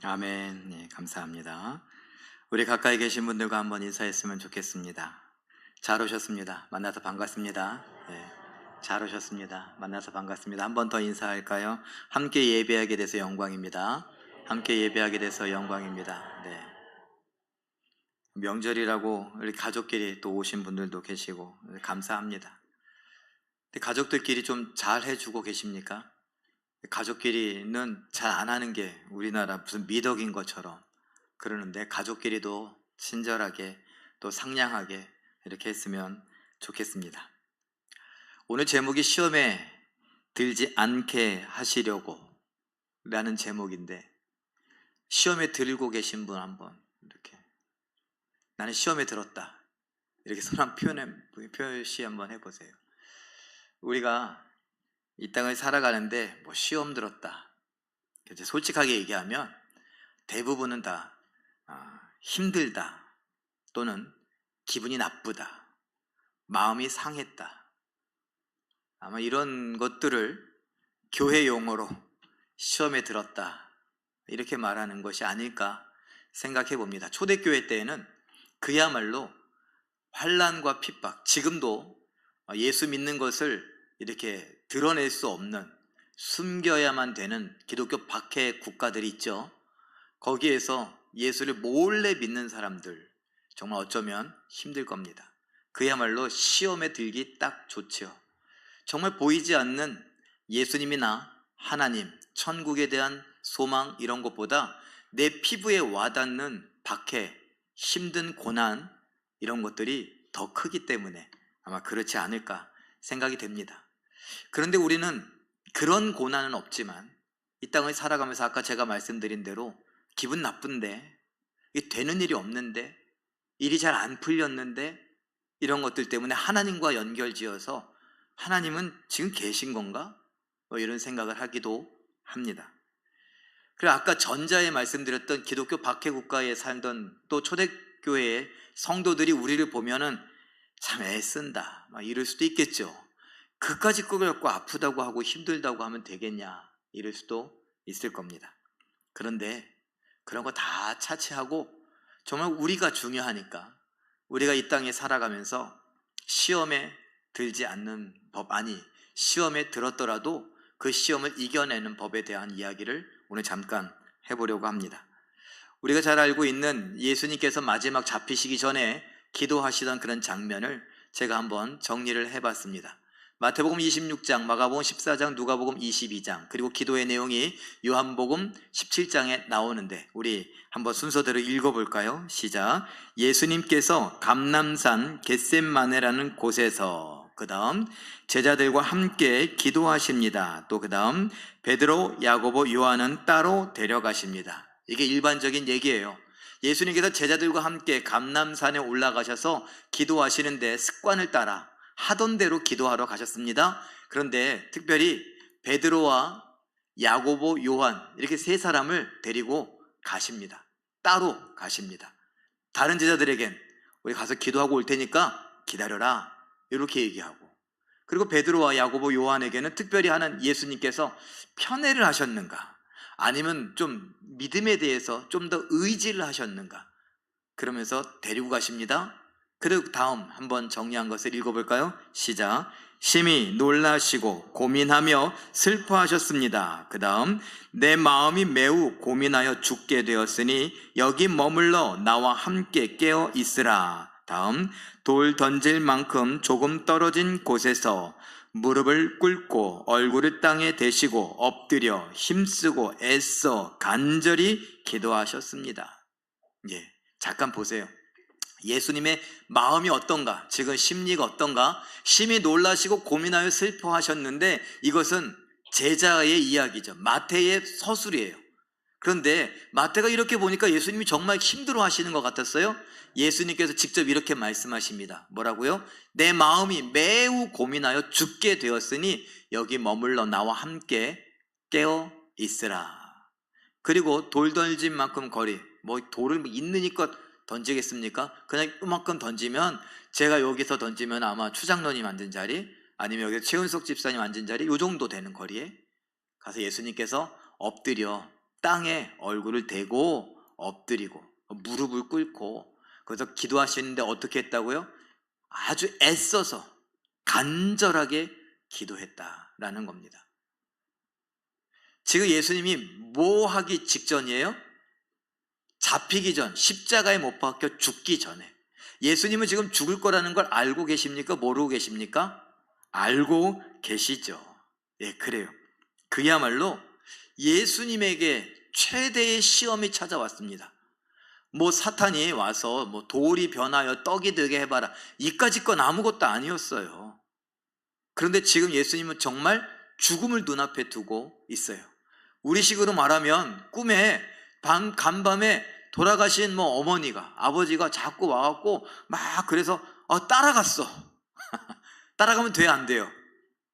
아멘. 네, 감사합니다. 우리 가까이 계신 분들과 한번 인사했으면 좋겠습니다. 잘 오셨습니다. 만나서 반갑습니다. 네, 잘 오셨습니다. 만나서 반갑습니다. 한 번 더 인사할까요? 함께 예배하게 돼서 영광입니다. 함께 예배하게 돼서 영광입니다. 네. 명절이라고 우리 가족끼리 또 오신 분들도 계시고 감사합니다. 근데 가족들끼리 좀 잘 해주고 계십니까? 가족끼리는 잘 안 하는 게 우리나라 무슨 미덕인 것처럼 그러는데, 가족끼리도 친절하게 또 상냥하게 이렇게 했으면 좋겠습니다. 오늘 제목이 시험에 들지 않게 하시려고 라는 제목인데, 시험에 들고 계신 분 한번 이렇게, 나는 시험에 들었다, 이렇게 손 한 표시 한번 해보세요. 우리가 이 땅을 살아가는데 뭐 시험 들었다, 이제 솔직하게 얘기하면 대부분은 다 힘들다, 또는 기분이 나쁘다, 마음이 상했다, 아마 이런 것들을 교회 용어로 시험에 들었다 이렇게 말하는 것이 아닐까 생각해 봅니다. 초대교회 때에는 그야말로 환난과 핍박, 지금도 예수 믿는 것을 이렇게 드러낼 수 없는, 숨겨야만 되는 기독교 박해 국가들이 있죠. 거기에서 예수를 몰래 믿는 사람들, 정말 어쩌면 힘들 겁니다. 그야말로 시험에 들기 딱 좋죠. 정말 보이지 않는 예수님이나 하나님, 천국에 대한 소망, 이런 것보다 내 피부에 와닿는 박해, 힘든 고난, 이런 것들이 더 크기 때문에 아마 그렇지 않을까 생각이 됩니다. 그런데 우리는 그런 고난은 없지만 이 땅을 살아가면서 아까 제가 말씀드린 대로 기분 나쁜데, 이게 되는 일이 없는데, 일이 잘 안 풀렸는데, 이런 것들 때문에 하나님과 연결지어서 하나님은 지금 계신 건가? 이런 생각을 하기도 합니다. 그리고 아까 전자에 말씀드렸던 기독교 박해국가에 살던 또 초대교회의 성도들이 우리를 보면은 참 애쓴다 막 이럴 수도 있겠죠. 그까짓 거 갖고 아프다고 하고 힘들다고 하면 되겠냐, 이럴 수도 있을 겁니다. 그런데 그런 거 다 차치하고 정말 우리가 중요하니까, 우리가 이 땅에 살아가면서 시험에 들지 않는 법, 아니 시험에 들었더라도 그 시험을 이겨내는 법에 대한 이야기를 오늘 잠깐 해보려고 합니다. 우리가 잘 알고 있는 예수님께서 마지막 잡히시기 전에 기도하시던 그런 장면을 제가 한번 정리를 해봤습니다. 마태복음 26장, 마가복음 14장, 누가복음 22장, 그리고 기도의 내용이 요한복음 17장에 나오는데 우리 한번 순서대로 읽어볼까요? 시작. 예수님께서 감람산 겟셋마네라는 곳에서 그 다음 제자들과 함께 기도하십니다. 또 그 다음 베드로, 야고보, 요한은 따로 데려가십니다. 이게 일반적인 얘기예요. 예수님께서 제자들과 함께 감람산에 올라가셔서 기도하시는데 습관을 따라 하던 대로 기도하러 가셨습니다. 그런데 특별히 베드로와 야고보, 요한 이렇게 세 사람을 데리고 가십니다. 따로 가십니다. 다른 제자들에겐 우리 가서 기도하고 올 테니까 기다려라 이렇게 얘기하고, 그리고 베드로와 야고보, 요한에게는 특별히 하는, 예수님께서 편애를 하셨는가, 아니면 좀 믿음에 대해서 좀 더 의지를 하셨는가, 그러면서 데리고 가십니다. 그리고 다음 한번 정리한 것을 읽어볼까요? 시작. 심히 놀라시고 고민하며 슬퍼하셨습니다. 그 다음 내 마음이 매우 고민하여 죽게 되었으니 여기 머물러 나와 함께 깨어 있으라. 다음 돌 던질 만큼 조금 떨어진 곳에서 무릎을 꿇고 얼굴을 땅에 대시고 엎드려 힘쓰고 애써 간절히 기도하셨습니다. 예, 잠깐 보세요. 예수님의 마음이 어떤가, 지금 심리가 어떤가, 심히 놀라시고 고민하여 슬퍼하셨는데, 이것은 제자의 이야기죠. 마태의 서술이에요. 그런데 마태가 이렇게 보니까 예수님이 정말 힘들어 하시는 것 같았어요. 예수님께서 직접 이렇게 말씀하십니다. 뭐라고요? 내 마음이 매우 고민하여 죽게 되었으니 여기 머물러 나와 함께 깨어 있으라. 그리고 돌 던진 만큼 거리, 뭐 돌을 있는 힘껏 던지겠습니까? 그냥 이만큼 던지면, 제가 여기서 던지면 아마 추장로님 앉은 자리, 아니면 여기 최은석 집사님 앉은 자리, 요 정도 되는 거리에 가서 예수님께서 엎드려 땅에 얼굴을 대고 엎드리고 무릎을 꿇고 거기서 기도하시는데 어떻게 했다고요? 아주 애써서 간절하게 기도했다라는 겁니다. 지금 예수님이 뭐 하기 직전이에요? 잡히기 전, 십자가에 못 박혀 죽기 전에. 예수님은 지금 죽을 거라는 걸 알고 계십니까? 모르고 계십니까? 알고 계시죠. 예, 그래요. 그야말로 예수님에게 최대의 시험이 찾아왔습니다. 뭐 사탄이 와서 뭐 돌이 변하여 떡이 되게 해봐라, 이까짓 건 아무것도 아니었어요. 그런데 지금 예수님은 정말 죽음을 눈앞에 두고 있어요. 우리식으로 말하면 꿈에 간밤에 돌아가신 뭐 어머니가, 아버지가 자꾸 와갖고 막 그래서 따라갔어. 따라가면 돼, 안 돼요?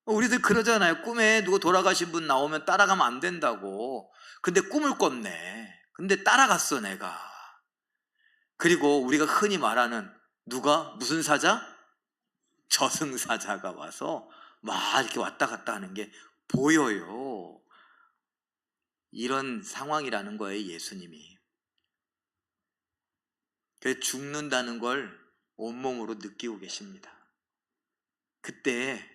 우리들 그러잖아요. 꿈에 누구 돌아가신 분 나오면 따라가면 안 된다고. 근데 꿈을 꿨네. 근데 따라갔어, 내가. 그리고 우리가 흔히 말하는 누가 무슨 사자? 저승사자가 와서 막 이렇게 왔다 갔다 하는 게 보여요. 이런 상황이라는 거예요, 예수님이. 그래서 죽는다는 걸 온몸으로 느끼고 계십니다. 그때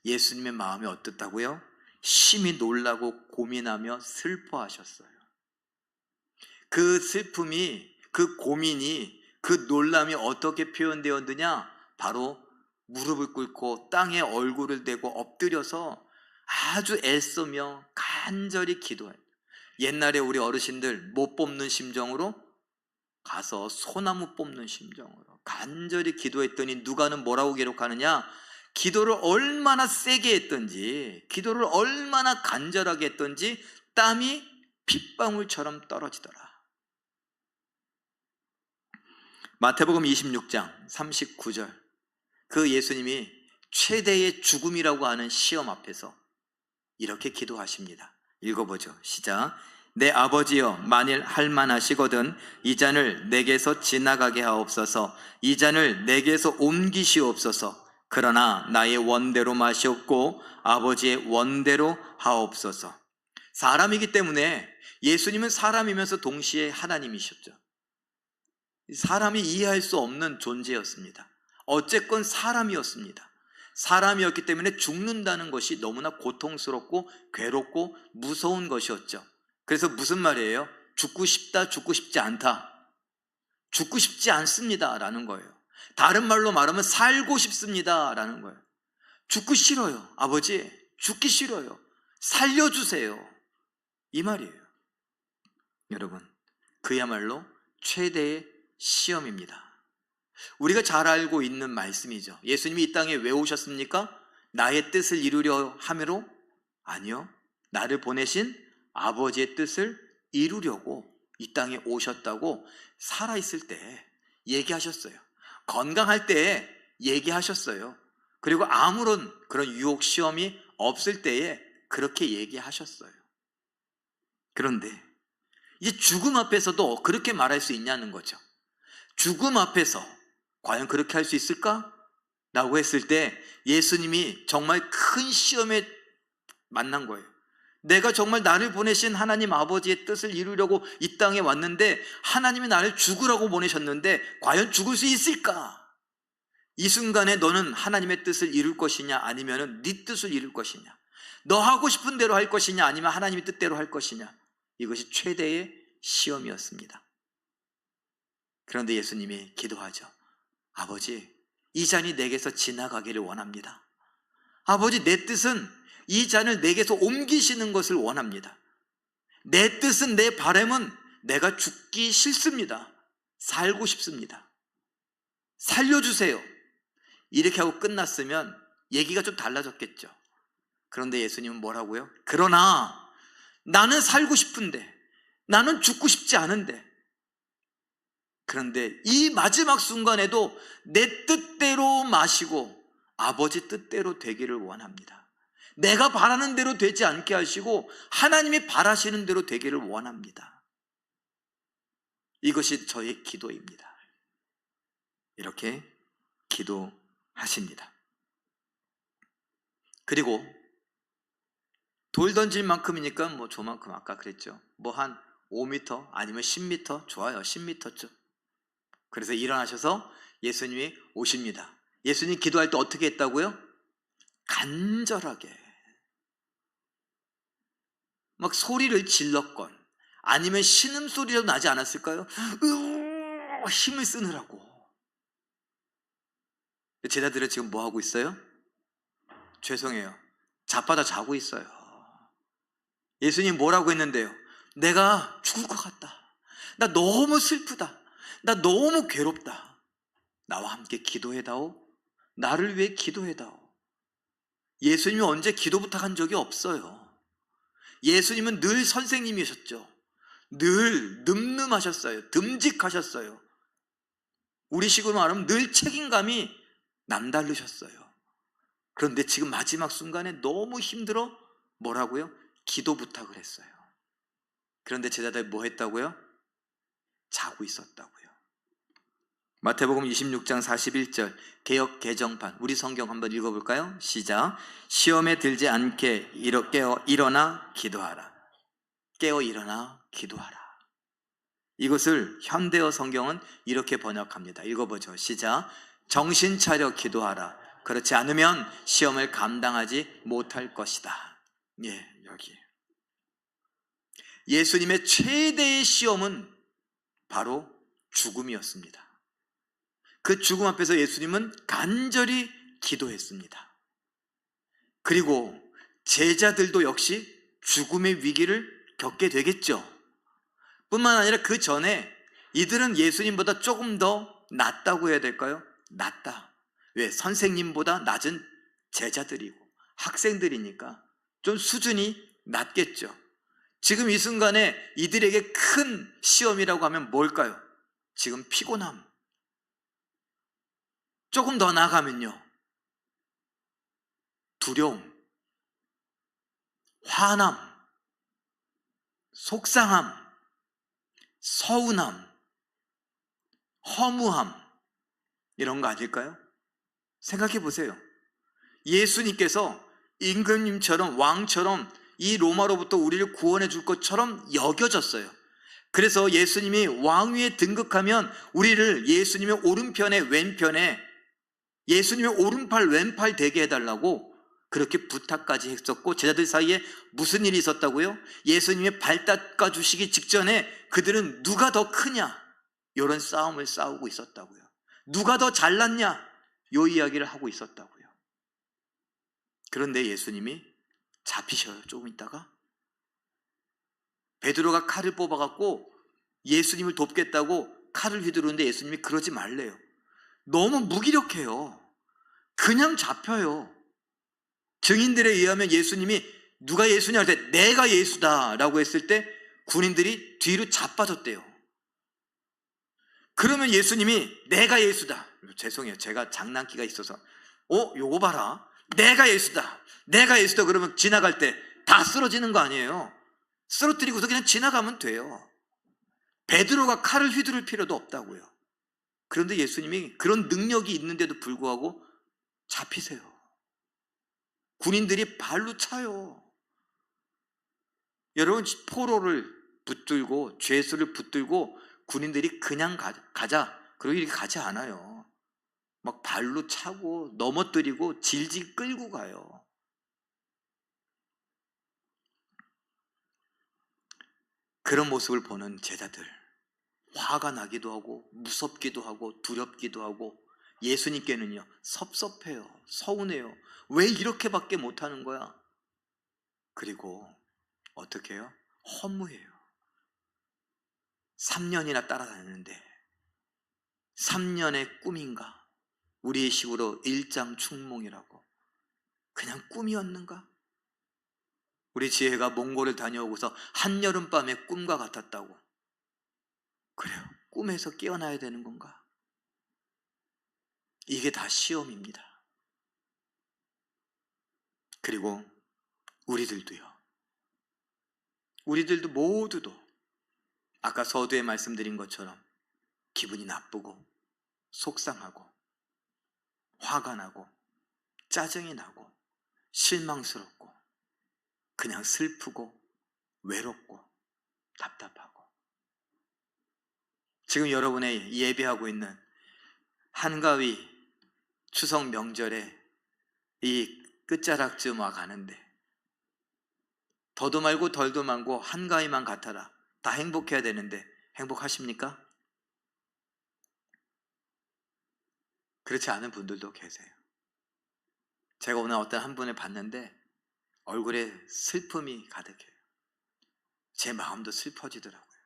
예수님의 마음이 어떻다고요? 심히 놀라고 고민하며 슬퍼하셨어요. 그 슬픔이, 그 고민이, 그 놀람이 어떻게 표현되었느냐? 바로 무릎을 꿇고 땅에 얼굴을 대고 엎드려서 아주 애쓰며 간절히 기도해요. 옛날에 우리 어르신들 못 뽑는 심정으로 가서 소나무 뽑는 심정으로 간절히 기도했더니 누가는 뭐라고 기록하느냐? 기도를 얼마나 세게 했던지, 기도를 얼마나 간절하게 했던지 땀이 핏방울처럼 떨어지더라. 마태복음 26장 39절, 그 예수님이 최대의 죽음이라고 하는 시험 앞에서 이렇게 기도하십니다. 읽어보죠. 시작. 내 아버지여, 만일 할만하시거든 이 잔을 내게서 지나가게 하옵소서. 이 잔을 내게서 옮기시옵소서. 그러나 나의 원대로 마시옵고 아버지의 원대로 하옵소서. 사람이기 때문에 예수님은 사람이면서 동시에 하나님이셨죠. 사람이 이해할 수 없는 존재였습니다. 어쨌건 사람이었습니다. 사람이었기 때문에 죽는다는 것이 너무나 고통스럽고 괴롭고 무서운 것이었죠. 그래서 무슨 말이에요? 죽고 싶다, 죽고 싶지 않다. 죽고 싶지 않습니다 라는 거예요. 다른 말로 말하면 살고 싶습니다 라는 거예요. 죽고 싫어요. 아버지, 죽기 싫어요. 살려주세요. 이 말이에요. 여러분, 그야말로 최대의 시험입니다. 우리가 잘 알고 있는 말씀이죠. 예수님이 이 땅에 왜 오셨습니까? 나의 뜻을 이루려 함으로? 아니요. 나를 보내신 아버지의 뜻을 이루려고 이 땅에 오셨다고 살아있을 때 얘기하셨어요. 건강할 때 얘기하셨어요. 그리고 아무런 그런 유혹 시험이 없을 때에 그렇게 얘기하셨어요. 그런데 이제 죽음 앞에서도 그렇게 말할 수 있냐는 거죠. 죽음 앞에서 과연 그렇게 할 수 있을까? 라고 했을 때 예수님이 정말 큰 시험에 만난 거예요. 내가 정말 나를 보내신 하나님 아버지의 뜻을 이루려고 이 땅에 왔는데 하나님이 나를 죽으라고 보내셨는데 과연 죽을 수 있을까? 이 순간에 너는 하나님의 뜻을 이룰 것이냐, 아니면 네 뜻을 이룰 것이냐, 너 하고 싶은 대로 할 것이냐, 아니면 하나님의 뜻대로 할 것이냐. 이것이 최대의 시험이었습니다. 그런데 예수님이 기도하죠. 아버지, 이 잔이 내게서 지나가기를 원합니다. 아버지, 내 뜻은 이 잔을 내게서 옮기시는 것을 원합니다. 내 뜻은, 내 바람은 내가 죽기 싫습니다. 살고 싶습니다. 살려주세요. 이렇게 하고 끝났으면 얘기가 좀 달라졌겠죠. 그런데 예수님은 뭐라고요? 그러나 나는 살고 싶은데, 나는 죽고 싶지 않은데, 그런데 이 마지막 순간에도 내 뜻대로 마시고 아버지 뜻대로 되기를 원합니다. 내가 바라는 대로 되지 않게 하시고 하나님이 바라시는 대로 되기를 원합니다. 이것이 저의 기도입니다. 이렇게 기도하십니다. 그리고 돌 던질 만큼이니까 뭐 저만큼 아까 그랬죠. 뭐 한 5m 아니면 10m 좋아요. 10m쯤. 그래서 일어나셔서 예수님이 오십니다. 예수님 기도할 때 어떻게 했다고요? 간절하게 막 소리를 질렀건 아니면 신음소리라도 나지 않았을까요? 힘을 쓰느라고. 제자들은 지금 뭐 하고 있어요? 죄송해요. 자빠져 자고 있어요. 예수님 뭐라고 했는데요? 내가 죽을 것 같다. 나 너무 슬프다. 나 너무 괴롭다. 나와 함께 기도해다오. 나를 위해 기도해다오. 예수님이 언제 기도 부탁한 적이 없어요. 예수님은 늘 선생님이셨죠. 늘 늠름하셨어요. 듬직하셨어요. 우리식으로 말하면 늘 책임감이 남다르셨어요. 그런데 지금 마지막 순간에 너무 힘들어 뭐라고요? 기도 부탁을 했어요. 그런데 제자들 뭐 했다고요? 자고 있었다고요. 마태복음 26장 41절 개역 개정판 우리 성경 한번 읽어볼까요? 시작. 시험에 들지 않게 깨어 일어나 기도하라. 깨어 일어나 기도하라. 이것을 현대어 성경은 이렇게 번역합니다. 읽어보죠. 시작. 정신 차려 기도하라. 그렇지 않으면 시험을 감당하지 못할 것이다. 예, 여기 예수님의 최대의 시험은 바로 죽음이었습니다. 그 죽음 앞에서 예수님은 간절히 기도했습니다. 그리고 제자들도 역시 죽음의 위기를 겪게 되겠죠. 뿐만 아니라 그 전에 이들은 예수님보다 조금 더 낫다고 해야 될까요? 낫다. 왜? 선생님보다 낮은 제자들이고 학생들이니까 좀 수준이 낮겠죠. 지금 이 순간에 이들에게 큰 시험이라고 하면 뭘까요? 지금 피곤함. 조금 더 나아가면요, 두려움, 화남, 속상함, 서운함, 허무함, 이런 거 아닐까요? 생각해 보세요. 예수님께서 임금님처럼 왕처럼 이 로마로부터 우리를 구원해 줄 것처럼 여겨졌어요. 그래서 예수님이 왕위에 등극하면 우리를 예수님의 오른편에 왼편에 예수님의 오른팔 왼팔 되게 해달라고 그렇게 부탁까지 했었고, 제자들 사이에 무슨 일이 있었다고요? 예수님의 발 닦아 주시기 직전에 그들은 누가 더 크냐 이런 싸움을 싸우고 있었다고요. 누가 더 잘났냐 이 이야기를 하고 있었다고요. 그런데 예수님이 잡히셔요. 조금 있다가 베드로가 칼을 뽑아갖고 예수님을 돕겠다고 칼을 휘두르는데 예수님이 그러지 말래요. 너무 무기력해요. 그냥 잡혀요. 증인들에 의하면 예수님이 누가 예수냐 할 때 내가 예수다 라고 했을 때 군인들이 뒤로 자빠졌대요. 그러면 예수님이 내가 예수다. 죄송해요. 제가 장난기가 있어서 요거 봐라. 내가 예수다. 내가 예수다. 그러면 지나갈 때 다 쓰러지는 거 아니에요. 쓰러뜨리고서 그냥 지나가면 돼요. 베드로가 칼을 휘두를 필요도 없다고요. 그런데 예수님이 그런 능력이 있는데도 불구하고 잡히세요. 군인들이 발로 차요. 여러분, 포로를 붙들고 죄수를 붙들고 군인들이 그냥 가자 그러고 이렇게 가지 않아요. 막 발로 차고 넘어뜨리고 질질 끌고 가요. 그런 모습을 보는 제자들, 화가 나기도 하고 무섭기도 하고 두렵기도 하고, 예수님께는요 섭섭해요. 서운해요. 왜 이렇게밖에 못하는 거야? 그리고 어떻게 해요? 허무해요. 3년이나 따라다녔는데 3년의 꿈인가? 우리의 식으로 일장춘몽이라고, 그냥 꿈이었는가? 우리 지혜가 몽골을 다녀오고서 한여름밤의 꿈과 같았다고. 그래요. 꿈에서 깨어나야 되는 건가? 이게 다 시험입니다. 그리고 우리들도요. 우리들도 모두도 아까 서두에 말씀드린 것처럼 기분이 나쁘고 속상하고 화가 나고 짜증이 나고 실망스럽고 그냥 슬프고 외롭고 답답하고. 지금 여러분의 예배하고 있는 한가위 추석 명절에 이 끝자락쯤 와 가는데 더도 말고 덜도 말고 한가위만 같아라. 다 행복해야 되는데 행복하십니까? 그렇지 않은 분들도 계세요. 제가 오늘 어떤 한 분을 봤는데 얼굴에 슬픔이 가득해요. 제 마음도 슬퍼지더라고요.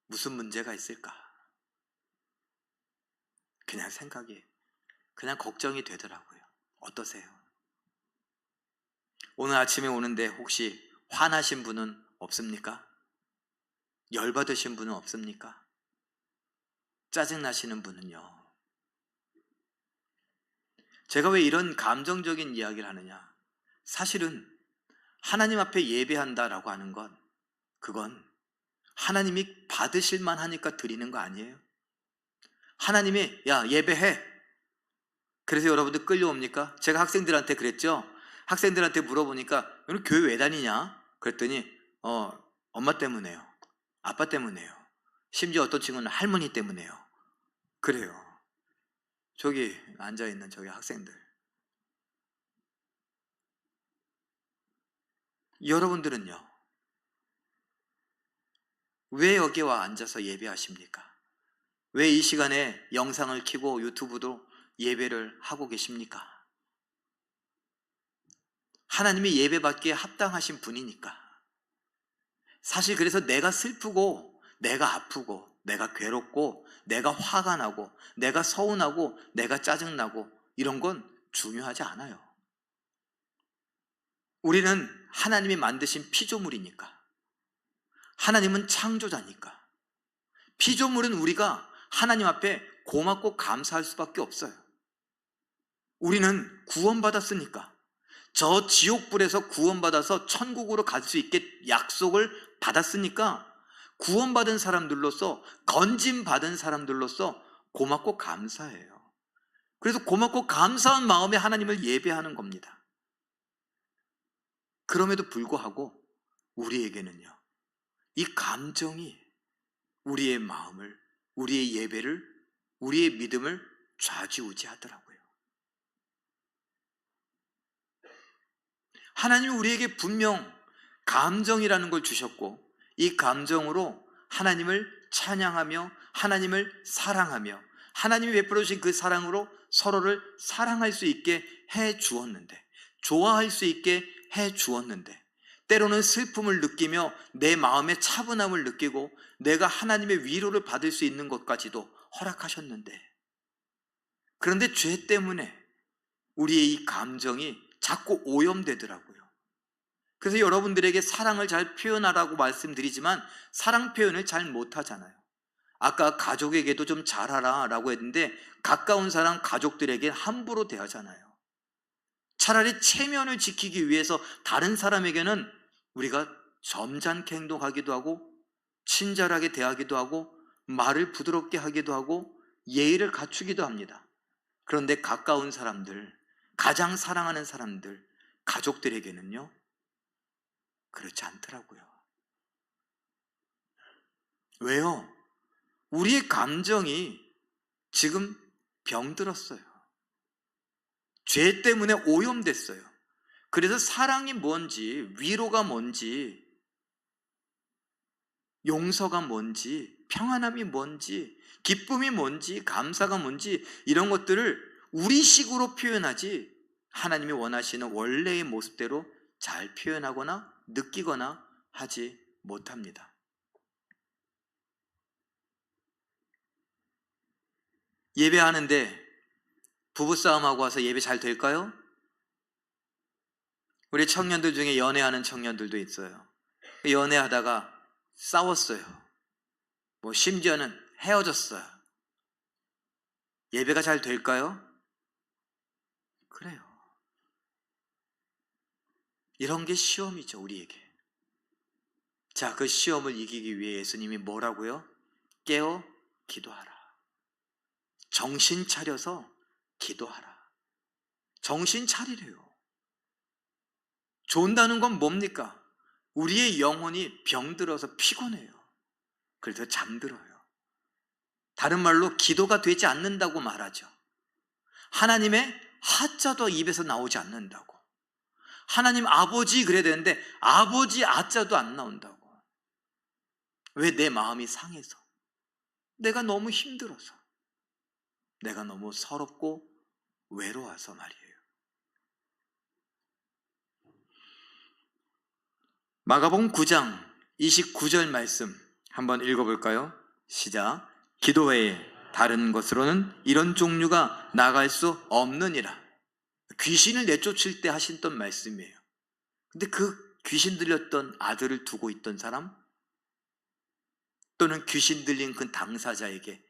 무슨 문제가 있을까? 그냥 생각이, 그냥 걱정이 되더라고요. 어떠세요? 오늘 아침에 오는데 혹시 화나신 분은 없습니까? 열받으신 분은 없습니까? 짜증나시는 분은요? 제가 왜 이런 감정적인 이야기를 하느냐? 사실은 하나님 앞에 예배한다라고 하는 건 그건 하나님이 받으실만 하니까 드리는 거 아니에요? 하나님이 야 예배해. 그래서 여러분들 끌려옵니까? 제가 학생들한테 그랬죠. 학생들한테 물어보니까 너는 교회 왜 다니냐? 그랬더니 엄마 때문에요. 아빠 때문에요. 심지어 어떤 친구는 할머니 때문에요. 그래요. 저기 앉아있는 저기 학생들, 여러분들은요 왜 여기 와 앉아서 예배하십니까? 왜 이 시간에 영상을 켜고 유튜브도 예배를 하고 계십니까? 하나님이 예배받기에 합당하신 분이니까. 사실 그래서 내가 슬프고 내가 아프고 내가 괴롭고 내가 화가 나고 내가 서운하고 내가 짜증나고 이런 건 중요하지 않아요. 우리는 하나님이 만드신 피조물이니까. 하나님은 창조자니까. 피조물은 우리가 하나님 앞에 고맙고 감사할 수밖에 없어요. 우리는 구원받았으니까. 저 지옥불에서 구원받아서 천국으로 갈 수 있게 약속을 받았으니까 구원받은 사람들로서, 건짐받은 사람들로서 고맙고 감사해요. 그래서 고맙고 감사한 마음에 하나님을 예배하는 겁니다. 그럼에도 불구하고 우리에게는요 이 감정이 우리의 마음을, 우리의 예배를, 우리의 믿음을 좌지우지하더라고요. 하나님이 우리에게 분명 감정이라는 걸 주셨고 이 감정으로 하나님을 찬양하며 하나님을 사랑하며 하나님이 베풀어 주신 그 사랑으로 서로를 사랑할 수 있게 해 주었는데, 좋아할 수 있게 해 주었는데, 때로는 슬픔을 느끼며 내 마음의 차분함을 느끼고 내가 하나님의 위로를 받을 수 있는 것까지도 허락하셨는데, 그런데 죄 때문에 우리의 이 감정이 자꾸 오염되더라고요. 그래서 여러분들에게 사랑을 잘 표현하라고 말씀드리지만 사랑 표현을 잘 못하잖아요. 아까 가족에게도 좀 잘하라 라고 했는데 가까운 사람 가족들에게 함부로 대하잖아요. 차라리 체면을 지키기 위해서 다른 사람에게는 우리가 점잖게 행동하기도 하고 친절하게 대하기도 하고 말을 부드럽게 하기도 하고 예의를 갖추기도 합니다. 그런데 가까운 사람들, 가장 사랑하는 사람들, 가족들에게는요 그렇지 않더라고요. 왜요? 우리의 감정이 지금 병들었어요. 죄 때문에 오염됐어요. 그래서 사랑이 뭔지, 위로가 뭔지, 용서가 뭔지, 평안함이 뭔지, 기쁨이 뭔지, 감사가 뭔지 이런 것들을 우리식으로 표현하지 하나님이 원하시는 원래의 모습대로 잘 표현하거나 느끼거나 하지 못합니다. 예배하는데 부부싸움하고 와서 예배 잘 될까요? 우리 청년들 중에 연애하는 청년들도 있어요. 연애하다가 싸웠어요. 뭐 심지어는 헤어졌어요. 예배가 잘 될까요? 그래요. 이런 게 시험이죠, 우리에게. 자, 그 시험을 이기기 위해 예수님이 뭐라고요? 깨어 기도하라. 정신 차려서 기도하라. 정신 차리래요. 존다는 건 뭡니까? 우리의 영혼이 병들어서 피곤해요. 그래서 잠들어요. 다른 말로 기도가 되지 않는다고 말하죠. 하나님의 하자도 입에서 나오지 않는다고. 하나님 아버지 그래야 되는데 아버지 아자도 안 나온다고. 왜? 내 마음이 상해서, 내가 너무 힘들어서, 내가 너무 서럽고 외로워서 말이에요. 마가복음 9장 29절 말씀 한번 읽어볼까요? 시작. 기도 외에 다른 것으로는 이런 종류가 나갈 수 없느니라. 귀신을 내쫓을 때 하셨던 말씀이에요. 근데 그 귀신 들렸던 아들을 두고 있던 사람, 또는 귀신 들린 그 당사자에게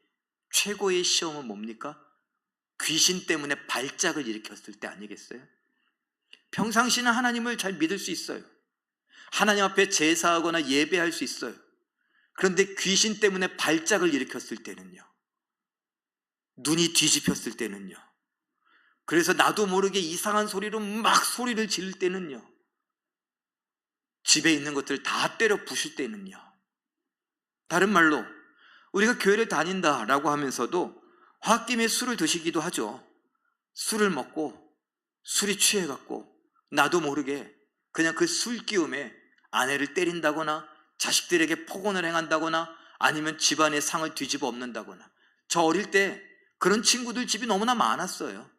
최고의 시험은 뭡니까? 귀신 때문에 발작을 일으켰을 때 아니겠어요? 평상시는 하나님을 잘 믿을 수 있어요. 하나님 앞에 제사하거나 예배할 수 있어요. 그런데 귀신 때문에 발작을 일으켰을 때는요, 눈이 뒤집혔을 때는요, 그래서 나도 모르게 이상한 소리로 막 소리를 지를 때는요, 집에 있는 것들을 다 때려 부술 때는요, 다른 말로 우리가 교회를 다닌다라고 하면서도 홧김에 술을 드시기도 하죠. 술을 먹고 술이 취해갖고 나도 모르게 그냥 그 술 기움에 아내를 때린다거나 자식들에게 폭언을 행한다거나 아니면 집안의 상을 뒤집어 엎는다거나. 저 어릴 때 그런 친구들 집이 너무나 많았어요.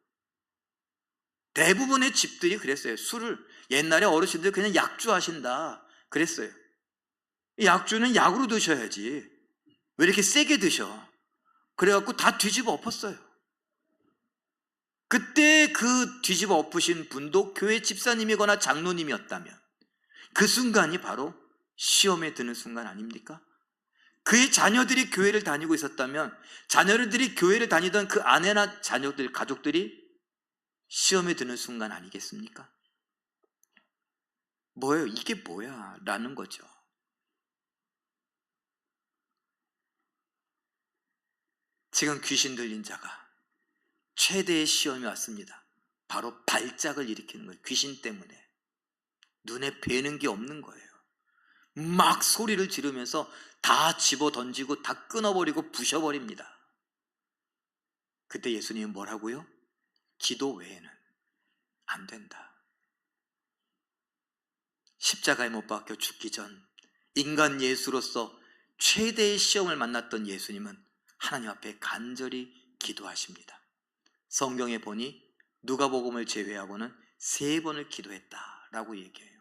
대부분의 집들이 그랬어요. 술을, 옛날에 어르신들 그냥 약주 하신다 그랬어요. 약주는 약으로 드셔야지 왜 이렇게 세게 드셔? 그래갖고 다 뒤집어 엎었어요. 그때 그 뒤집어 엎으신 분도 교회 집사님이거나 장로님이었다면 그 순간이 바로 시험에 드는 순간 아닙니까? 그의 자녀들이 교회를 다니고 있었다면 자녀들이 교회를 다니던 그 아내나 자녀들, 가족들이 시험에 드는 순간 아니겠습니까? 뭐예요? 이게 뭐야? 라는 거죠. 지금 귀신 들린 자가 최대의 시험이 왔습니다. 바로 발작을 일으키는 거예요. 귀신 때문에 눈에 뵈는 게 없는 거예요. 막 소리를 지르면서 다 집어 던지고 다 끊어버리고 부셔버립니다. 그때 예수님은 뭐라고요? 기도 외에는 안 된다. 십자가에 못 박혀 죽기 전 인간 예수로서 최대의 시험을 만났던 예수님은 하나님 앞에 간절히 기도하십니다. 성경에 보니 누가복음을 제외하고는 3번을 기도했다라고 얘기해요.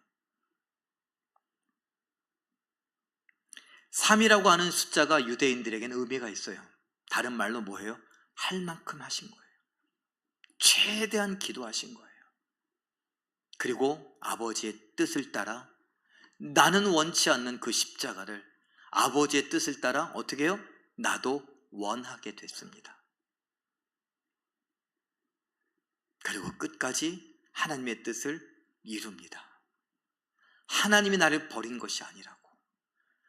3이라고 하는 숫자가 유대인들에게는 의미가 있어요. 다른 말로 뭐예요? 할 만큼 하신 거예요. 최대한 기도하신 거예요. 그리고 아버지의 뜻을 따라 나는 원치 않는 그 십자가를 아버지의 뜻을 따라 어떻게 해요? 나도 원하게 됐습니다. 그리고 끝까지 하나님의 뜻을 이룹니다. 하나님이 나를 버린 것이 아니라고,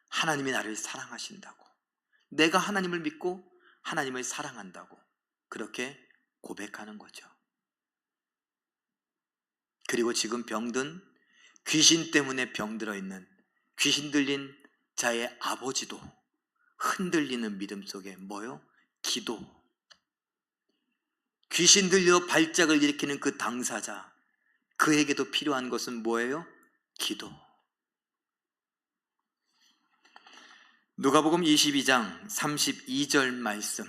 하나님이 나를 사랑하신다고, 내가 하나님을 믿고 하나님을 사랑한다고 그렇게 고백하는 거죠. 그리고 지금 병든, 귀신 때문에 병들어 있는 귀신 들린 자의 아버지도 흔들리는 믿음 속에 뭐요? 기도. 귀신 들려 발작을 일으키는 그 당사자, 그에게도 필요한 것은 뭐예요? 기도. 누가복음 22장 32절 말씀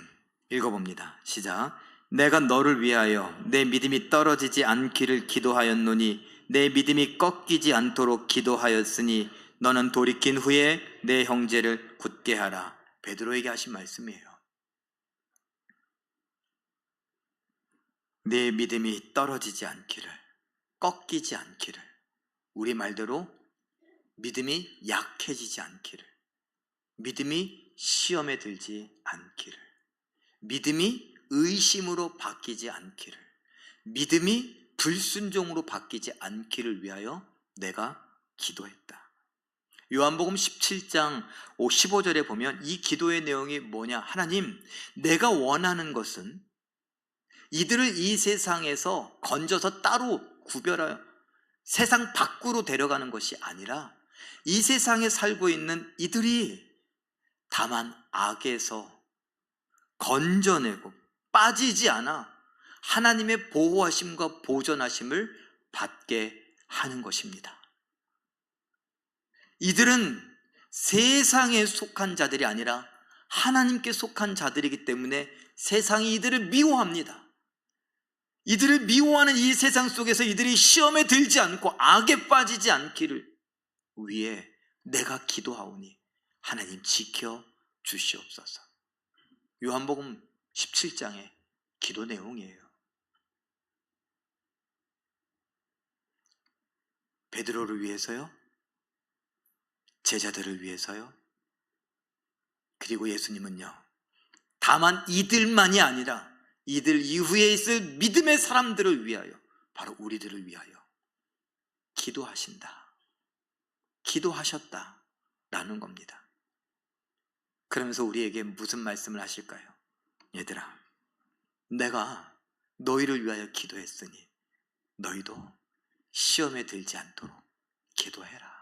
읽어봅니다. 시작. 내가 너를 위하여 내 믿음이 떨어지지 않기를 기도하였노니 내 믿음이 꺾이지 않도록 기도하였으니 너는 돌이킨 후에 내 형제를 굳게 하라. 베드로에게 하신 말씀이에요. 내 믿음이 떨어지지 않기를, 꺾이지 않기를, 우리 말대로 믿음이 약해지지 않기를, 믿음이 시험에 들지 않기를, 믿음이 의심으로 바뀌지 않기를, 믿음이 불순종으로 바뀌지 않기를 위하여 내가 기도했다. 요한복음 17장 15절에 보면 이 기도의 내용이 뭐냐? 하나님, 내가 원하는 것은 이들을 이 세상에서 건져서 따로 구별하여 세상 밖으로 데려가는 것이 아니라 이 세상에 살고 있는 이들이 다만 악에서 건져내고 빠지지 않아 하나님의 보호하심과 보존하심을 받게 하는 것입니다. 이들은 세상에 속한 자들이 아니라 하나님께 속한 자들이기 때문에 세상이 이들을 미워합니다. 이들을 미워하는 이 세상 속에서 이들이 시험에 들지 않고 악에 빠지지 않기를 위해 내가 기도하오니 하나님 지켜 주시옵소서. 요한복음 17장의 기도 내용이에요. 베드로를 위해서요? 제자들을 위해서요? 그리고 예수님은요, 다만 이들만이 아니라 이들 이후에 있을 믿음의 사람들을 위하여, 바로 우리들을 위하여 기도하신다, 기도하셨다라는 겁니다. 그러면서 우리에게 무슨 말씀을 하실까요? 얘들아, 내가 너희를 위하여 기도했으니 너희도 시험에 들지 않도록 기도해라.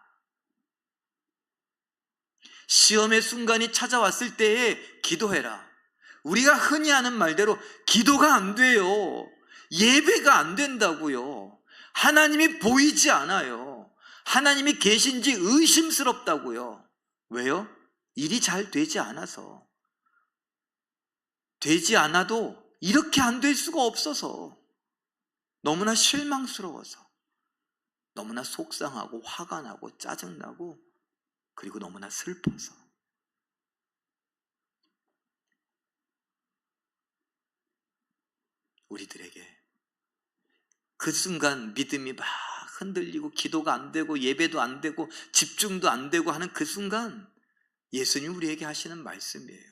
시험의 순간이 찾아왔을 때에 기도해라. 우리가 흔히 하는 말대로 기도가 안 돼요. 예배가 안 된다고요. 하나님이 보이지 않아요. 하나님이 계신지 의심스럽다고요. 왜요? 일이 잘 되지 않아서. 되지 않아도 이렇게 안 될 수가 없어서, 너무나 실망스러워서, 너무나 속상하고 화가 나고 짜증나고, 그리고 너무나 슬퍼서. 우리들에게 그 순간 믿음이 막 흔들리고 기도가 안 되고 예배도 안 되고 집중도 안 되고 하는 그 순간 예수님 우리에게 하시는 말씀이에요.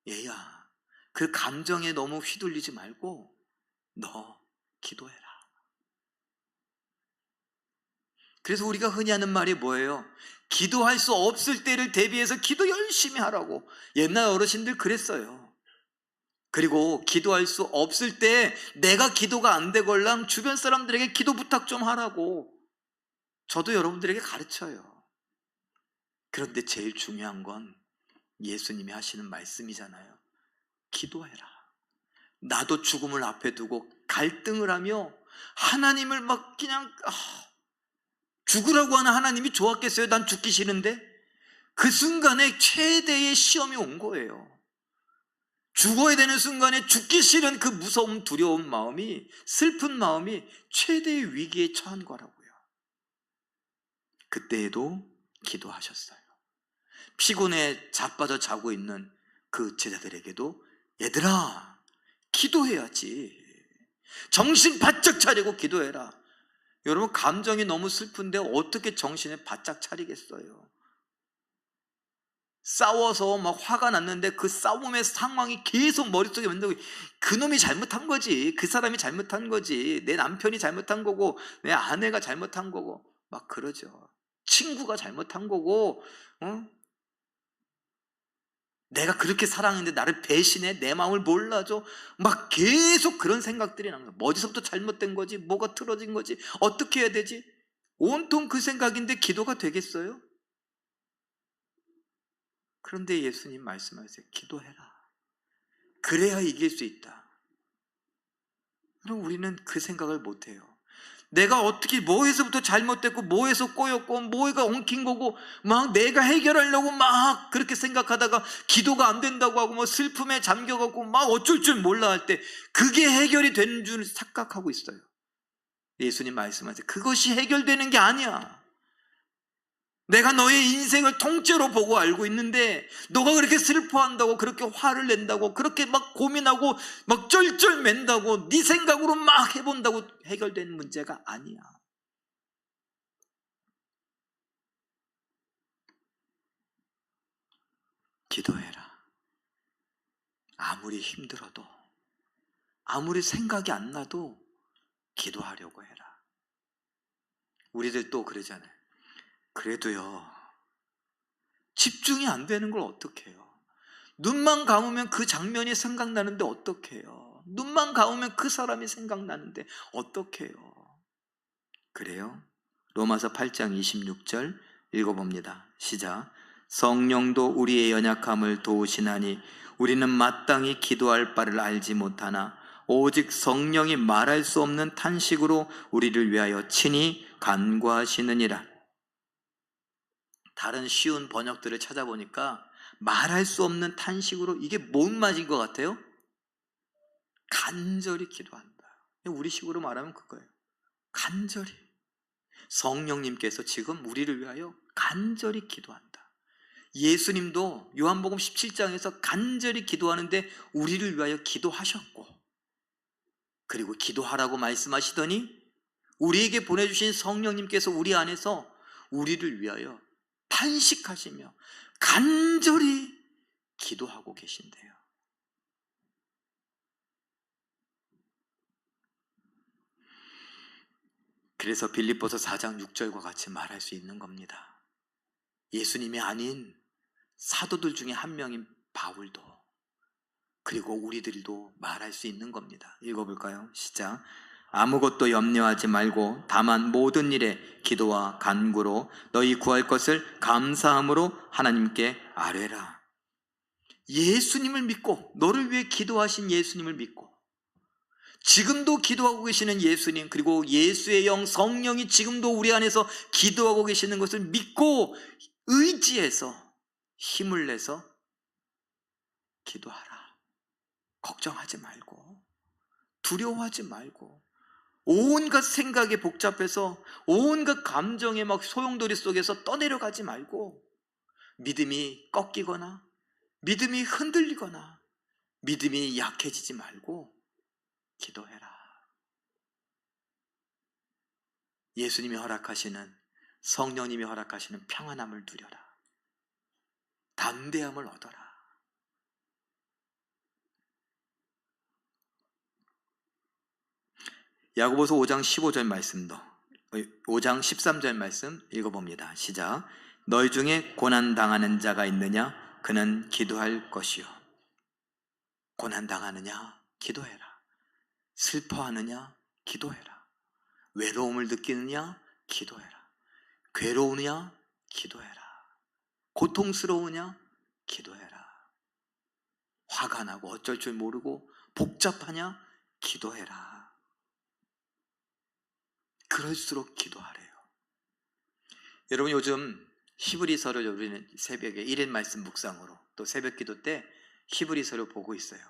얘야, 그 감정에 너무 휘둘리지 말고 너 기도해라. 그래서 우리가 흔히 하는 말이 뭐예요? 기도할 수 없을 때를 대비해서 기도 열심히 하라고. 옛날 어르신들 그랬어요. 그리고 기도할 수 없을 때 내가 기도가 안 되걸랑 주변 사람들에게 기도 부탁 좀 하라고 저도 여러분들에게 가르쳐요. 그런데 제일 중요한 건 예수님이 하시는 말씀이잖아요. 기도해라. 나도 죽음을 앞에 두고 갈등을 하며 하나님을 막 그냥 죽으라고 하는 하나님이 좋았겠어요? 난 죽기 싫은데. 그 순간에 최대의 시험이 온 거예요. 죽어야 되는 순간에 죽기 싫은 그 무서움, 두려운 마음이, 슬픈 마음이 최대의 위기에 처한 거라고요. 그때에도 기도하셨어요. 피곤에 자빠져 자고 있는 그 제자들에게도 얘들아, 기도해야지. 정신 바짝 차리고 기도해라. 여러분, 감정이 너무 슬픈데 어떻게 정신을 바짝 차리겠어요? 싸워서 막 화가 났는데 그 싸움의 상황이 계속 머릿속에 맴돌고, 그놈이 잘못한 거지, 그 사람이 잘못한 거지, 내 남편이 잘못한 거고 내 아내가 잘못한 거고 막 그러죠. 친구가 잘못한 거고, 내가 그렇게 사랑했는데 나를 배신해, 내 마음을 몰라줘, 막 계속 그런 생각들이 나는 거예요. 어디서부터 잘못된 거지, 뭐가 틀어진 거지, 어떻게 해야 되지, 온통 그 생각인데 기도가 되겠어요? 그런데 예수님 말씀하세요. 기도해라. 그래야 이길 수 있다. 그럼 우리는 그 생각을 못해요. 내가 어떻게 뭐에서부터 잘못됐고 뭐에서 꼬였고 뭐가 엉킨 거고 막 내가 해결하려고 막 그렇게 생각하다가 기도가 안 된다고 하고 뭐 슬픔에 잠겨갖고 막 어쩔 줄 몰라 할 때 그게 해결이 되는 줄 착각하고 있어요. 예수님 말씀하세요. 그것이 해결되는 게 아니야. 내가 너의 인생을 통째로 보고 알고 있는데 너가 그렇게 슬퍼한다고, 그렇게 화를 낸다고, 그렇게 막 고민하고 막 쩔쩔맨다고 네 생각으로 막 해본다고 해결되는 문제가 아니야. 기도해라. 아무리 힘들어도, 아무리 생각이 안 나도 기도하려고 해라. 우리들 또 그러잖아요. 그래도요, 집중이 안 되는 걸 어떡해요? 눈만 감으면 그 장면이 생각나는데 어떡해요? 눈만 감으면 그 사람이 생각나는데 어떡해요? 그래요? 로마서 8장 26절 읽어봅니다. 시작. 성령도 우리의 연약함을 도우시나니 우리는 마땅히 기도할 바를 알지 못하나 오직 성령이 말할 수 없는 탄식으로 우리를 위하여 친히 간구하시느니라. 다른 쉬운 번역들을 찾아보니까 말할 수 없는 탄식으로, 이게 뭔 말인 것 같아요? 간절히 기도한다. 우리 식으로 말하면 그거예요. 간절히. 성령님께서 지금 우리를 위하여 간절히 기도한다. 예수님도 요한복음 17장에서 간절히 기도하는데 우리를 위하여 기도하셨고, 그리고 기도하라고 말씀하시더니 우리에게 보내주신 성령님께서 우리 안에서 우리를 위하여 탄식하시며 간절히 기도하고 계신대요. 그래서 빌립보서 4장 6절과 같이 말할 수 있는 겁니다. 예수님이 아닌 사도들 중에 한 명인 바울도, 그리고 우리들도 말할 수 있는 겁니다. 읽어볼까요? 시작. 아무것도 염려하지 말고 다만 모든 일에 기도와 간구로 너희 구할 것을 감사함으로 하나님께 아뢰라. 예수님을 믿고, 너를 위해 기도하신 예수님을 믿고, 지금도 기도하고 계시는 예수님, 그리고 예수의 영 성령이 지금도 우리 안에서 기도하고 계시는 것을 믿고 의지해서 힘을 내서 기도하라. 걱정하지 말고, 두려워하지 말고, 온갖 생각에 복잡해서 온갖 감정의 막 소용돌이 속에서 떠내려가지 말고, 믿음이 꺾이거나 믿음이 흔들리거나 믿음이 약해지지 말고 기도해라. 예수님이 허락하시는, 성령님이 허락하시는 평안함을 누려라. 담대함을 얻어라. 야고보서 5장 15절 말씀도, 5장 13절 말씀 읽어봅니다. 시작. 너희 중에 고난당하는 자가 있느냐? 그는 기도할 것이요. 고난당하느냐? 기도해라. 슬퍼하느냐? 기도해라. 외로움을 느끼느냐? 기도해라. 괴로우냐? 기도해라. 고통스러우냐? 기도해라. 화가 나고 어쩔 줄 모르고 복잡하냐? 기도해라. 그럴수록 기도하래요. 여러분, 요즘 히브리서를 우리는 새벽에 1일 말씀 묵상으로, 또 새벽 기도 때 히브리서를 보고 있어요.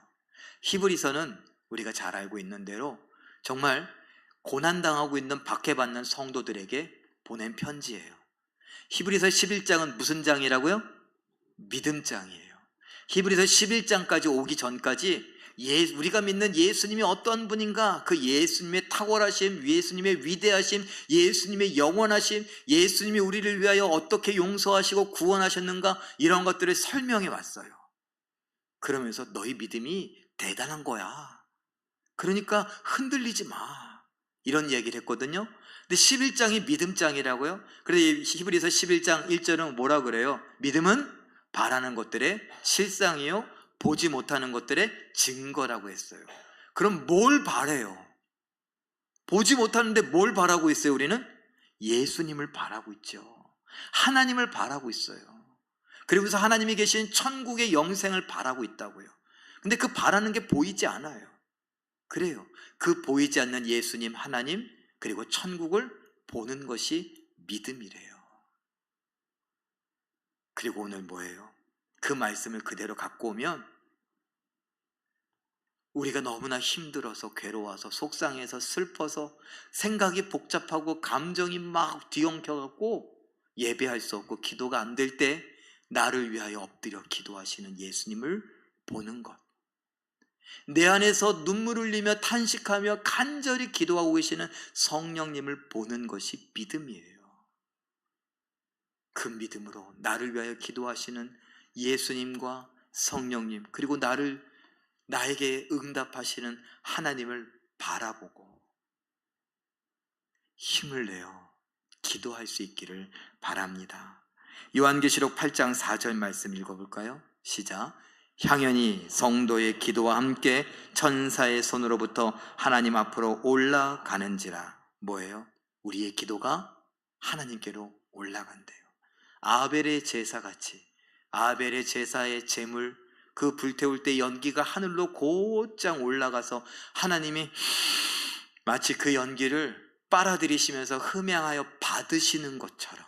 히브리서는 우리가 잘 알고 있는 대로 정말 고난당하고 있는 박해받는 성도들에게 보낸 편지예요. 히브리서 11장은 무슨 장이라고요? 믿음장이에요. 히브리서 11장까지 오기 전까지 우리가 믿는 예수님이 어떤 분인가, 그 예수님의 탁월하심, 예수님의 위대하심, 예수님의 영원하심, 예수님이 우리를 위하여 어떻게 용서하시고 구원하셨는가, 이런 것들을 설명해 왔어요. 그러면서 너희 믿음이 대단한 거야, 그러니까 흔들리지 마, 이런 얘기를 했거든요. 근데 11장이 믿음장이라고요. 그래서 히브리서 11장 1절은 뭐라 그래요? 믿음은 바라는 것들의 실상이요, 보지 못하는 것들의 증거라고 했어요. 그럼 뭘 바래요? 보지 못하는데 뭘 바라고 있어요? 우리는 예수님을 바라고 있죠. 하나님을 바라고 있어요. 그리고서 하나님이 계신 천국의 영생을 바라고 있다고요. 근데 그 바라는 게 보이지 않아요. 그래요. 그 보이지 않는 예수님, 하나님, 그리고 천국을 보는 것이 믿음이래요. 그리고 오늘 뭐예요? 그 말씀을 그대로 갖고 오면 우리가 너무나 힘들어서, 괴로워서, 속상해서, 슬퍼서, 생각이 복잡하고 감정이 막 뒤엉켜갖고 예배할 수 없고 기도가 안 될 때 나를 위하여 엎드려 기도하시는 예수님을 보는 것, 내 안에서 눈물 흘리며 탄식하며 간절히 기도하고 계시는 성령님을 보는 것이 믿음이에요. 그 믿음으로 나를 위하여 기도하시는 예수님과 성령님, 그리고 나에게 응답하시는 하나님을 바라보고 힘을 내어 기도할 수 있기를 바랍니다. 요한계시록 8장 4절 말씀 읽어볼까요? 시작. 향연이 성도의 기도와 함께 천사의 손으로부터 하나님 앞으로 올라가는지라. 뭐예요? 우리의 기도가 하나님께로 올라간대요. 아벨의 제사같이 아벨의 제사의 제물, 그 불태울 때 연기가 하늘로 곧장 올라가서 하나님이 마치 그 연기를 빨아들이시면서 흠양하여 받으시는 것처럼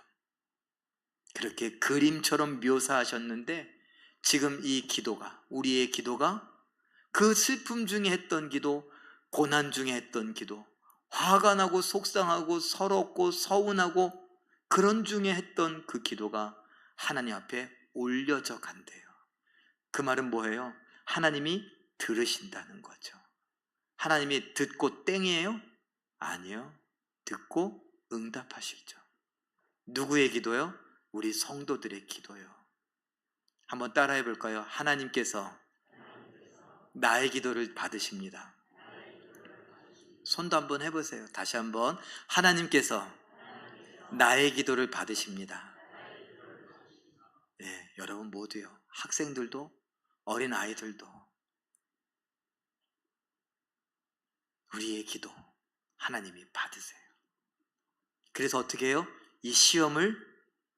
그렇게 그림처럼 묘사하셨는데, 지금 이 기도가, 우리의 기도가 그 슬픔 중에 했던 기도, 고난 중에 했던 기도, 화가 나고 속상하고 서럽고 서운하고 그런 중에 했던 그 기도가 하나님 앞에 올려져 간대요. 그 말은 뭐예요? 하나님이 들으신다는 거죠. 하나님이 듣고 땡이에요? 아니요. 듣고 응답하시죠. 누구의 기도요? 우리 성도들의 기도요. 한번 따라해 볼까요? 하나님께서 나의 기도를 받으십니다. 손도 한번 해보세요. 다시 한번. 하나님께서 나의 기도를 받으십니다. 네, 여러분 모두요. 학생들도 어린 아이들도 우리의 기도 하나님이 받으세요. 그래서 어떻게 해요? 이 시험을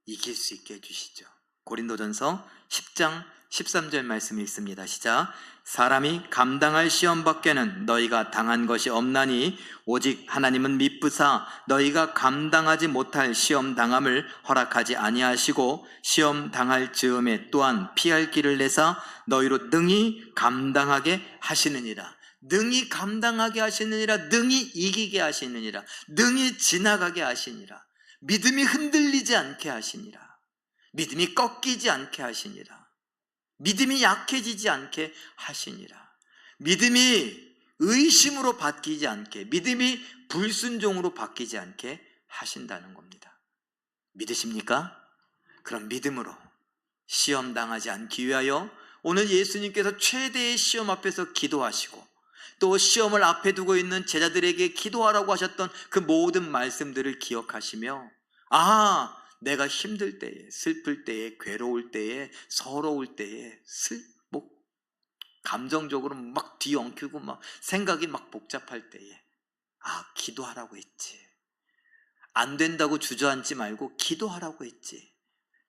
이길 수 있게 해주시죠. 고린도전서 10장 13절 말씀이 있습니다. 시작. 사람이 감당할 시험 밖에는 너희가 당한 것이 없나니 오직 하나님은 미쁘사 너희가 감당하지 못할 시험 당함을 허락하지 아니하시고 시험 당할 즈음에 또한 피할 길을 내사 너희로 능히 감당하게 하시느니라. 능히 감당하게 하시느니라. 능히 이기게 하시느니라. 능히 지나가게 하시니라. 믿음이 흔들리지 않게 하시니라. 믿음이 꺾이지 않게 하시니라. 믿음이 약해지지 않게 하시니라. 믿음이 의심으로 바뀌지 않게, 믿음이 불순종으로 바뀌지 않게 하신다는 겁니다. 믿으십니까? 그럼 믿음으로 시험 당하지 않기 위하여 오늘 예수님께서 최대의 시험 앞에서 기도하시고 또 시험을 앞에 두고 있는 제자들에게 기도하라고 하셨던 그 모든 말씀들을 기억하시며, 내가 힘들 때에, 슬플 때에, 괴로울 때에, 서러울 때에, 감정적으로 막 뒤엉키고 막 생각이 막 복잡할 때에 기도하라고 했지. 안 된다고 주저앉지 말고 기도하라고 했지.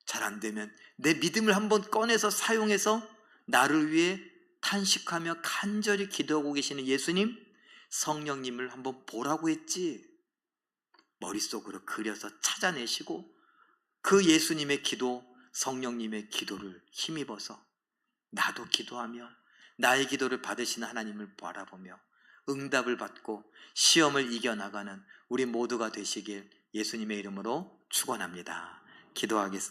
잘 안 되면 내 믿음을 한번 꺼내서 사용해서 나를 위해 탄식하며 간절히 기도하고 계시는 예수님, 성령님을 한번 보라고 했지. 머릿속으로 그려서 찾아내시고 그 예수님의 기도, 성령님의 기도를 힘입어서 나도 기도하며 나의 기도를 받으시는 하나님을 바라보며 응답을 받고 시험을 이겨나가는 우리 모두가 되시길 예수님의 이름으로 축원합니다. 기도하겠습니다.